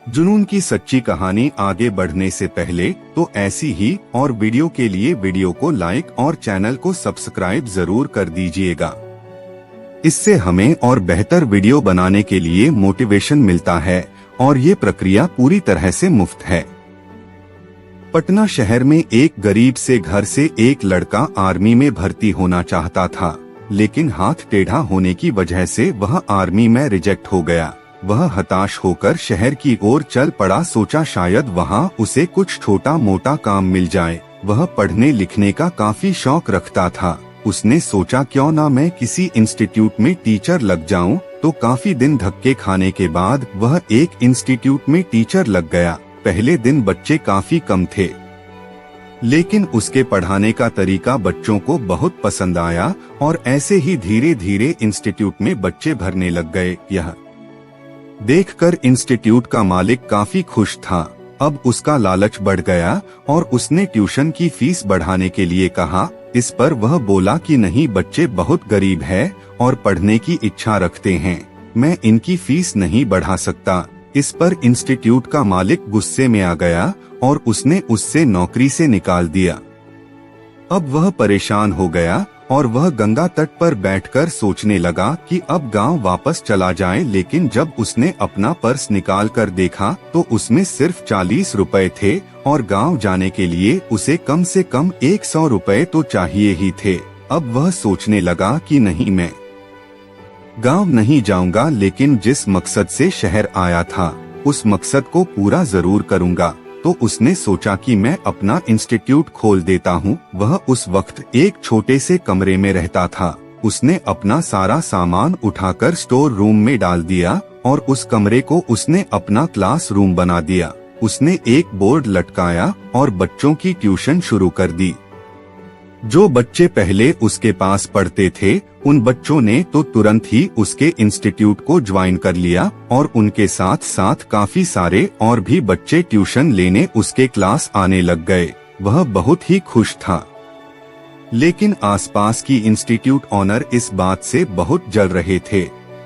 जुनून की सच्ची कहानी आगे बढ़ने से पहले तो ऐसी ही और वीडियो के लिए वीडियो को लाइक और चैनल को सब्सक्राइब जरूर कर दीजिएगा। इससे हमें और बेहतर वीडियो बनाने के लिए मोटिवेशन मिलता है और ये प्रक्रिया पूरी तरह से मुफ्त है। पटना शहर में एक गरीब से घर से एक लड़का आर्मी में भर्ती होना चाहता था, लेकिन हाथ टेढ़ा होने की वजह से वह आर्मी में रिजेक्ट हो गया। वह हताश होकर शहर की ओर चल पड़ा। सोचा शायद वहाँ उसे कुछ छोटा मोटा काम मिल जाए। वह पढ़ने लिखने का काफी शौक रखता था। उसने सोचा क्यों ना मैं किसी इंस्टीट्यूट में टीचर लग जाऊं। तो काफी दिन धक्के खाने के बाद वह एक इंस्टीट्यूट में टीचर लग गया। पहले दिन बच्चे काफी कम थे, लेकिन उसके पढ़ाने का तरीका बच्चों को बहुत पसंद आया और ऐसे ही धीरे धीरे इंस्टीट्यूट में बच्चे भरने लग गए। यह देखकर इंस्टीट्यूट का मालिक काफी खुश था। अब उसका लालच बढ़ गया और उसने ट्यूशन की फीस बढ़ाने के लिए कहा। इस पर वह बोला कि नहीं, बच्चे बहुत गरीब हैं और पढ़ने की इच्छा रखते हैं, मैं इनकी फीस नहीं बढ़ा सकता। इस पर इंस्टीट्यूट का मालिक गुस्से में आ गया और उसने उससे नौकरी से निकाल दिया। अब वह परेशान हो गया और वह गंगा तट पर बैठकर सोचने लगा कि अब गांव वापस चला जाए। लेकिन जब उसने अपना पर्स निकाल कर देखा तो उसमें सिर्फ 40 रुपए थे और गांव जाने के लिए उसे कम से कम 100 रुपए तो चाहिए ही थे। अब वह सोचने लगा कि नहीं, मैं गांव नहीं जाऊंगा, लेकिन जिस मकसद से शहर आया था उस मकसद को पूरा जरूर करूंगा। तो उसने सोचा कि मैं अपना इंस्टीट्यूट खोल देता हूँ। वह उस वक्त एक छोटे से कमरे में रहता था। उसने अपना सारा सामान उठाकर स्टोर रूम में डाल दिया और उस कमरे को उसने अपना क्लास रूम बना दिया। उसने एक बोर्ड लटकाया और बच्चों की ट्यूशन शुरू कर दी। जो बच्चे पहले उसके पास पढ़ते थे उन बच्चों ने तो तुरंत ही उसके इंस्टीट्यूट को ज्वाइन कर लिया और उनके साथ साथ काफी सारे और भी बच्चे ट्यूशन लेने उसके क्लास आने लग गए। वह बहुत ही खुश था, लेकिन आसपास की इंस्टीट्यूट ऑनर इस बात से बहुत जल रहे थे।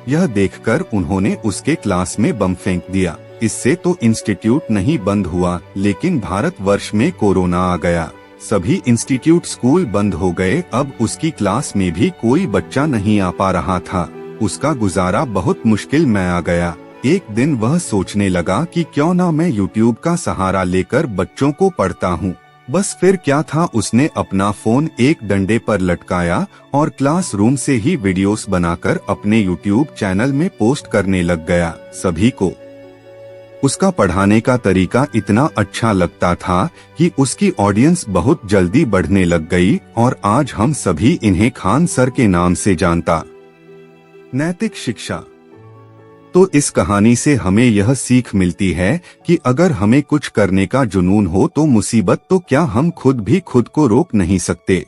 यह देखकर उन्होंने उसके क्लास में बम फेंक दिया। इससे तो इंस्टीट्यूट नहीं बंद हुआ, लेकिन भारतवर्ष में कोरोना आ गया। सभी इंस्टीट्यूट स्कूल बंद हो गए। अब उसकी क्लास में भी कोई बच्चा नहीं आ पा रहा था। उसका गुजारा बहुत मुश्किल में आ गया। एक दिन वह सोचने लगा कि क्यों ना मैं यूट्यूब का सहारा लेकर बच्चों को पढ़ता हूँ। बस फिर क्या था, उसने अपना फोन एक डंडे पर लटकाया और क्लासरूम से ही वीडियोस बनाकर अपने यूट्यूब चैनल में पोस्ट करने लग गया। सभी को उसका पढ़ाने का तरीका इतना अच्छा लगता था कि उसकी ऑडियंस बहुत जल्दी बढ़ने लग गई और आज हम सभी इन्हें खान सर के नाम से जानता। नैतिक शिक्षा। तो इस कहानी से हमें यह सीख मिलती है कि अगर हमें कुछ करने का जुनून हो तो मुसीबत तो क्या हम खुद भी खुद को रोक नहीं सकते।